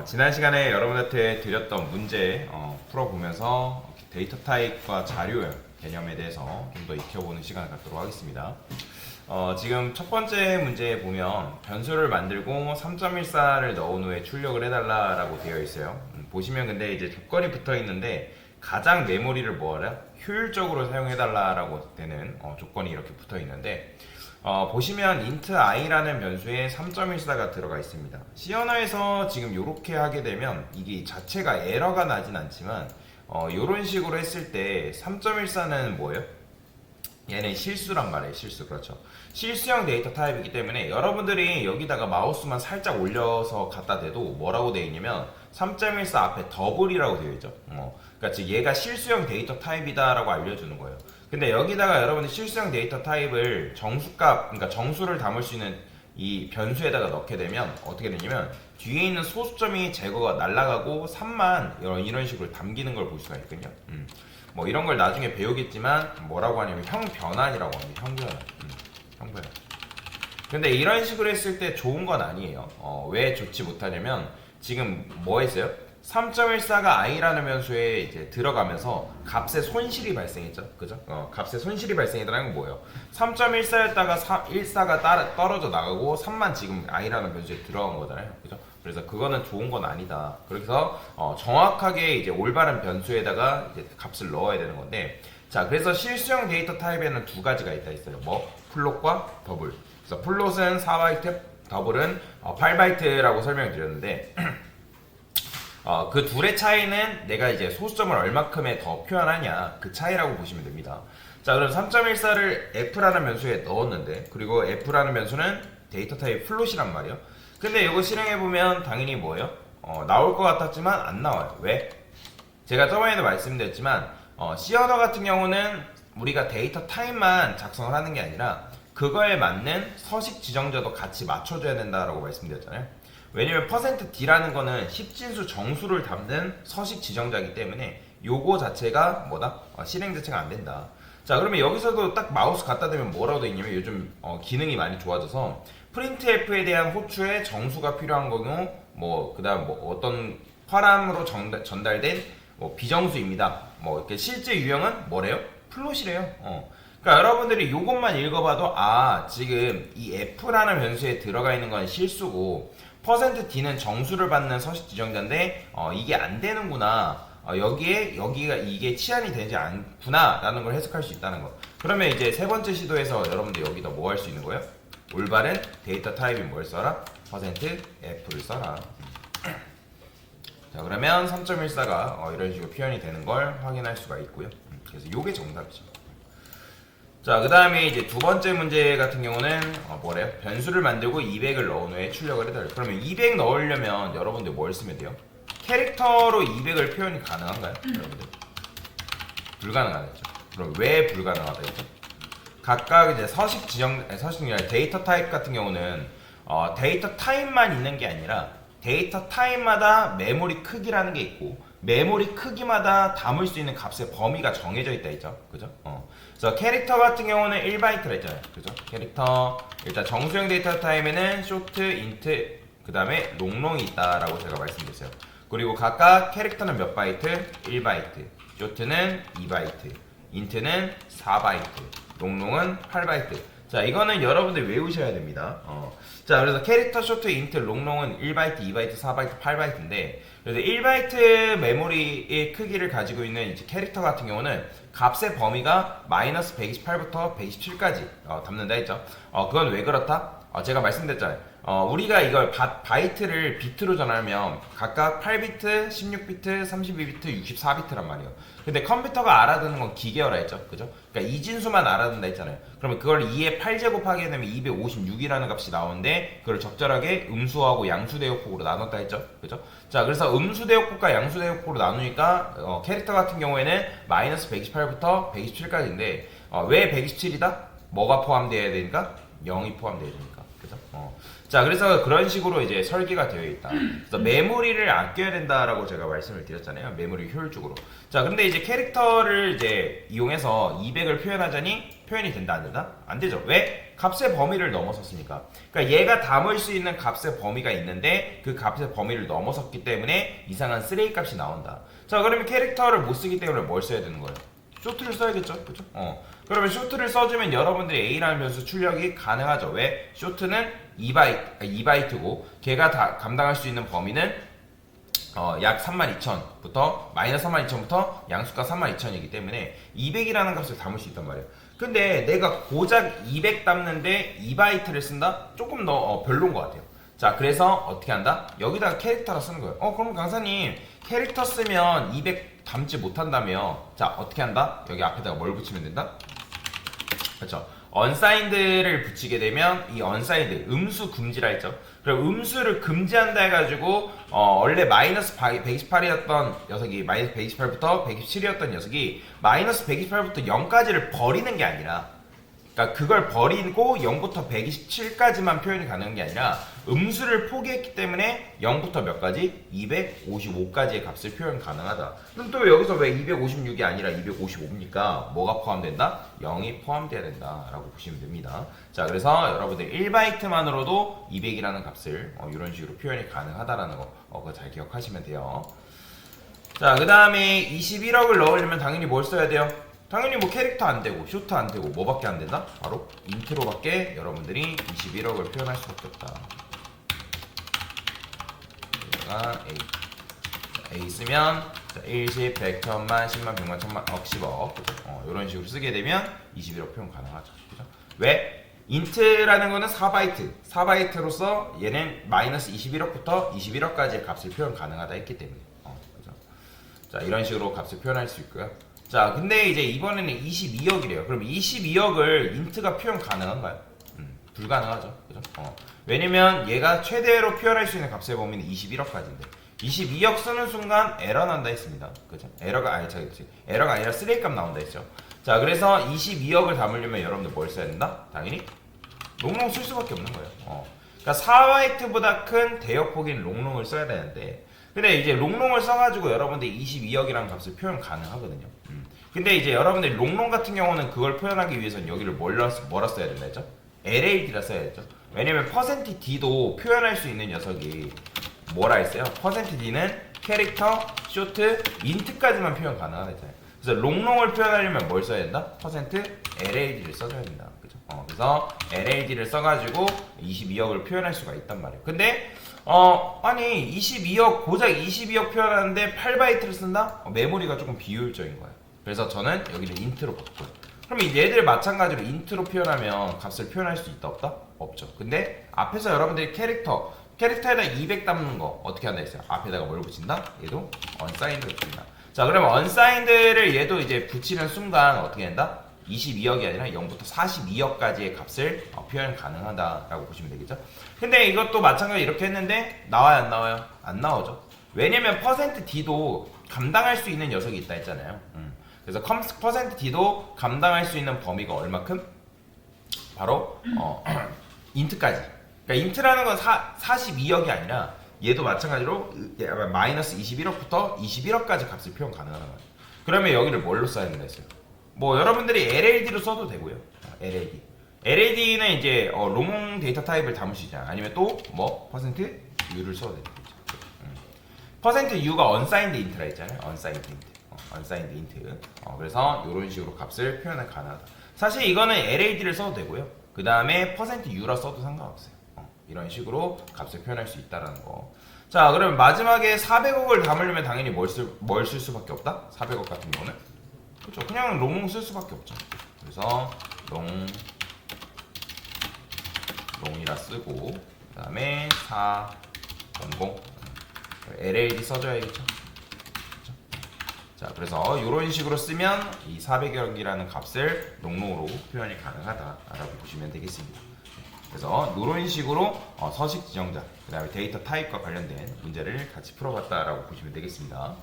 지난 시간에 여러분한테 드렸던 문제 풀어보면서 데이터 타입과 자료 개념에 대해서 좀 더 익혀보는 시간을 갖도록 하겠습니다. 지금 첫 번째 문제에 보면 변수를 만들고 3.14를 넣은 후에 출력을 해달라고 되어 있어요. 보시면 근데 이제 조건이 붙어 있는데 가장 메모리를 뭐하라? 효율적으로 사용해달라고 되는 조건이 이렇게 붙어 있는데 보시면 int i라는 변수에 3.14가 들어가 있습니다. C 언어에서 지금 이렇게 하게 되면 이게 자체가 에러가 나진 않지만 이런 식으로 했을 때 3.14는 뭐예요? 얘는 실수란 말이에요. 실수. 그렇죠. 실수형 데이터 타입이기 때문에 여러분들이 여기다가 마우스만 살짝 올려서 갖다 대도 뭐라고 되어 있냐면 3.14 앞에 더블이라고 되어 있죠. 그러니까 즉 얘가 실수형 데이터 타입이다 라고 알려주는 거예요. 근데 여기다가 여러분들 실수형 데이터 타입을 정수값, 그러니까 정수를 담을 수 있는 이 변수에다가 넣게 되면 어떻게 되냐면 뒤에 있는 소수점이 제거가 날아가고 3만 이런 식으로 담기는 걸 볼 수가 있거든요. 뭐 이런 걸 나중에 배우겠지만 뭐라고 하냐면 형변환이라고 합니다. 형변환. 형변환. 근데 이런 식으로 했을 때 좋은 건 아니에요. 왜 좋지 못하냐면 지금 뭐 했어요? 3.14가 i라는 변수에 이제 들어가면서 값의 손실이 발생했죠. 그죠? 값의 손실이 발생했다는 건 뭐예요? 3.14였다가 14가 떨어져 나가고 3만 지금 i라는 변수에 들어간 거잖아요. 그죠? 그래서 그거는 좋은 건 아니다. 그래서 정확하게 이제 올바른 변수에다가 이제 값을 넣어야 되는 건데, 자, 그래서 실수형 데이터 타입에는 두 가지가 있어요. 뭐 플롯과 더블. 그래서 플롯은 4바이트, 더블은 8바이트라고 설명을 드렸는데 그 둘의 차이는 내가 이제 소수점을 얼마큼에 더 표현하냐 그 차이라고 보시면 됩니다. 자, 그럼 3.14를 f라는 변수에 넣었는데, 그리고 f라는 변수는 데이터 타입 플롯이란 말이에요. 근데 이거 실행해보면 당연히 뭐예요? 나올 것 같았지만 안 나와요. 왜? 제가 저번에도 말씀드렸지만 C 언어 같은 경우는 우리가 데이터 타입만 작성을 하는 게 아니라 그거에 맞는 서식 지정자도 같이 맞춰줘야 된다라고 말씀드렸잖아요. 왜냐면 %d라는 거는 10진수 정수를 담는 서식 지정자이기 때문에 요거 자체가 뭐다? 실행 자체가 안 된다. 자, 그러면 여기서도 딱 마우스 갖다 대면 뭐라고 돼 있냐면 요즘 기능이 많이 좋아져서 printf에 대한 호출에 정수가 필요한 경우 그다음 어떤 화람으로 전달된 비정수입니다. 이렇게 실제 유형은 뭐래요? 플롯이래요. 그러니까 여러분들이 요것만 읽어봐도 지금 이 f라는 변수에 들어가 있는 건 실수고 %d는 정수를 받는 서식 지정자인데 이게 안 되는구나. 여기가 이게 치안이 되지 않구나 라는 걸 해석할 수 있다는 거. 그러면 이제 세 번째 시도에서 여러분들 여기다 뭐 할 수 있는 거예요? 올바른 데이터 타입인 뭘 써라? %f를 써라. 자, 그러면 3.14가 이런 식으로 표현이 되는 걸 확인할 수가 있고요. 그래서 요게 정답이죠. 자, 그 다음에 이제 두 번째 문제 같은 경우는 뭐래요? 변수를 만들고 200을 넣은 후에 출력을 해달래요. 그러면 200 넣으려면 여러분들 뭘 쓰면 돼요? 캐릭터로 200을 표현이 가능한가요? 여러분들? 불가능하겠죠. 그럼 왜 불가능하다 했죠? 각각 이제 서식이 아니라 데이터 타입 같은 경우는 데이터 타입만 있는 게 아니라 데이터 타입마다 메모리 크기라는 게 있고 메모리 크기마다 담을 수 있는 값의 범위가 정해져 있다 했죠. 그죠? 그래서 캐릭터 같은 경우는 1바이트라 했잖아요. 그죠? 캐릭터 일단 정수형 데이터 타입에는 쇼트, 인트, 그 다음에 롱롱이 있다라고 제가 말씀드렸어요. 그리고 각각 캐릭터는 몇 바이트? 1바이트, 쇼트는 2바이트, 인트는 4바이트, 롱롱은 8바이트. 자, 이거는 여러분들 외우셔야 됩니다. 자, 그래서 캐릭터, 쇼트, 인트, 롱롱은 1바이트, 2바이트, 4바이트, 8바이트인데, 그래서 1바이트 메모리의 크기를 가지고 있는 이제 캐릭터 같은 경우는 값의 범위가 마이너스 128부터 127까지 담는다 했죠. 그건 왜 그렇다? 제가 말씀드렸잖아요. 우리가 이걸 바이트를 비트로 전하면 각각 8비트, 16비트, 32비트, 64비트란 말이에요. 근데 컴퓨터가 알아듣는 건 기계어라 했죠. 그죠? 그러니까 이진수만 알아듣는다 했잖아요. 그러면 그걸 2에 8제곱하게 되면 256이라는 값이 나오는데 그걸 적절하게 음수하고 양수대역폭으로 나눴다 했죠. 그죠? 자, 그래서 음수대역폭과 양수대역폭으로 나누니까 캐릭터 같은 경우에는 마이너스 128부터 127까지인데 왜 127이다? 뭐가 포함되어야 되니까? 0이 포함되어야 되니까. 그죠? 자, 그래서 그런 식으로 이제 설계가 되어 있다. 그래서 메모리를 아껴야 된다라고 제가 말씀을 드렸잖아요. 메모리 효율적으로. 자, 근데 이제 캐릭터를 이제 이용해서 200을 표현하자니 표현이 된다 안 된다? 안 되죠. 왜? 값의 범위를 넘어섰으니까. 그러니까 얘가 담을 수 있는 값의 범위가 있는데 그 값의 범위를 넘어섰기 때문에 이상한 쓰레기 값이 나온다. 자, 그러면 캐릭터를 못 쓰기 때문에 뭘 써야 되는 거예요? 쇼트를 써야겠죠, 그죠? 그러면 쇼트를 써주면 여러분들이 A라는 변수 출력이 가능하죠. 왜? 쇼트는 2바이트고 걔가 다 감당할 수 있는 범위는 약 32,000부터 마이너스 32,000부터 양수가 32,000이기 때문에 200이라는 값을 담을 수 있단 말이에요. 근데 내가 고작 200 담는데 2바이트를 쓴다? 조금 더 별로인 것 같아요. 자, 그래서 어떻게 한다? 여기다가 캐릭터라 쓰는 거예요. 그럼 강사님 캐릭터 쓰면 200 담지 못한다며. 자, 어떻게 한다? 여기 앞에다가 뭘 붙이면 된다? 그렇죠. unsigned를 붙이게 되면 이 unsigned 음수 금지라 했죠. 그럼 음수를 금지한다 해가지고 원래 마이너스 128이었던 녀석이 마이너스 128부터 127이었던 녀석이 마이너스 128부터 0까지를 버리는 게 아니라, 그러니까 그걸 버리고 0부터 127까지만 표현이 가능한 게 아니라 음수를 포기했기 때문에 0부터 몇 가지? 255까지의 값을 표현 가능하다. 그럼 또 여기서 왜 256이 아니라 255입니까? 뭐가 포함된다? 0이 포함돼야 된다 라고 보시면 됩니다. 자, 그래서 여러분들 1바이트만으로도 200이라는 값을 이런 식으로 표현이 가능하다라는 거 그거 잘 기억하시면 돼요. 자, 그 다음에 21억을 넣으려면 당연히 뭘 써야 돼요? 당연히 뭐 캐릭터 안 되고 쇼트 안 되고 뭐밖에 안 된다? 바로 인트로밖에 여러분들이 21억을 표현할 수밖에 없다. 얘가 A 쓰면 1, 10, 100, 1000만, 10만, 100만, 1000만, 억, 10억 이런 식으로 쓰게 되면 21억 표현 가능하죠. 그죠? 왜? 인트라는 거는 4바이트 4바이트로서 얘는 마이너스 21억부터 21억까지의 값을 표현 가능하다 했기 때문에 그죠? 자, 이런 식으로 값을 표현할 수 있고요. 자, 근데 이제 이번에는 22억이래요. 그럼 22억을 인트가 표현 가능한가요? 불가능하죠. 그죠? 왜냐면 얘가 최대로 표현할 수 있는 값의 범위는 21억까지인데 22억 쓰는 순간 에러 난다 했습니다. 그죠? 에러가 아니라 쓰레기 값 나온다 했죠. 자, 그래서 22억을 담으려면 여러분들 뭘 써야 된다? 당연히 롱롱 쓸 수밖에 없는 거예요. 그러니까 4바이트보다 큰 대역폭인 롱롱을 써야 되는데, 근데 이제 롱롱을 써가지고 여러분들 22억이라는 값을 표현 가능하거든요. 근데 이제 여러분들 롱롱 같은 경우는 그걸 표현하기 위해서는 여기를 뭐라 써야 된다 했죠? LAD라 써야 했죠. 왜냐면 %D도 표현할 수 있는 녀석이 뭐라 했어요? %D는 캐릭터, 쇼트, 인트까지만 표현 가능하다 했잖아요. 그래서 롱롱을 표현하려면 뭘 써야 된다? %LAD를 써줘야 된다. 그죠? 그래서 LAD를 써가지고 22억을 표현할 수가 있단 말이에요. 근데 아니 22억 고작 22억 표현하는데 8바이트를 쓴다? 메모리가 조금 비효율적인 거예요. 그래서 저는 여기를 인트로 바꿔요. 그럼 얘들 마찬가지로 인트로 표현하면 값을 표현할 수 있다 없다? 없죠. 근데 앞에서 여러분들이 캐릭터에다 200 담는 거 어떻게 한다 했어요? 앞에다가 뭘 붙인다? 얘도 unsigned를 붙인다. 자, 그러면 unsigned를 얘도 이제 붙이는 순간 어떻게 된다? 22억이 아니라 0부터 42억까지의 값을 표현 가능하다라고 보시면 되겠죠. 근데 이것도 마찬가지로 이렇게 했는데 나와요 안 나와요? 안 나오죠. 왜냐면 %D도 감당할 수 있는 녀석이 있다 했잖아요. 그래서 %D도 감당할 수 있는 범위가 얼마큼? 바로 인트까지. 그러니까 인트라는 건 42억이 아니라 얘도 마찬가지로 마이너스 21억부터 21억까지 값을 표현 가능하단 말이에요. 그러면 여기를 뭘로 써야 된다 했어요? 뭐 여러분들이 LAD로 써도 되고요. LAD. LAD는 이제 롱 데이터 타입을 담을 수 있잖아요. 아니면 또 뭐 %U를 써도 되죠. %U가 unsigned int라 했잖아요. unsigned int. unsigned int. 그래서 이런 식으로 값을 표현할 가능하다. 사실 이거는 LAD를 써도 되고요. 그 다음에 %U라 써도 상관없어요. 이런 식으로 값을 표현할 수 있다라는 거. 자, 그러면 마지막에 400억을 담으려면 당연히 뭘 쓸 수밖에 없다? 400억 같은 경우는 그렇죠. 그냥 롱 쓸 수밖에 없죠. 그래서 롱이라 쓰고 그 다음에 400 LAD 써줘야겠죠. 그렇죠? 자, 그래서 이런 식으로 쓰면 이 400억이라는 값을 롱롱으로 표현이 가능하다라고 보시면 되겠습니다. 그래서 이런 식으로 서식 지정자, 그 다음에 데이터 타입과 관련된 문제를 같이 풀어봤다라고 보시면 되겠습니다.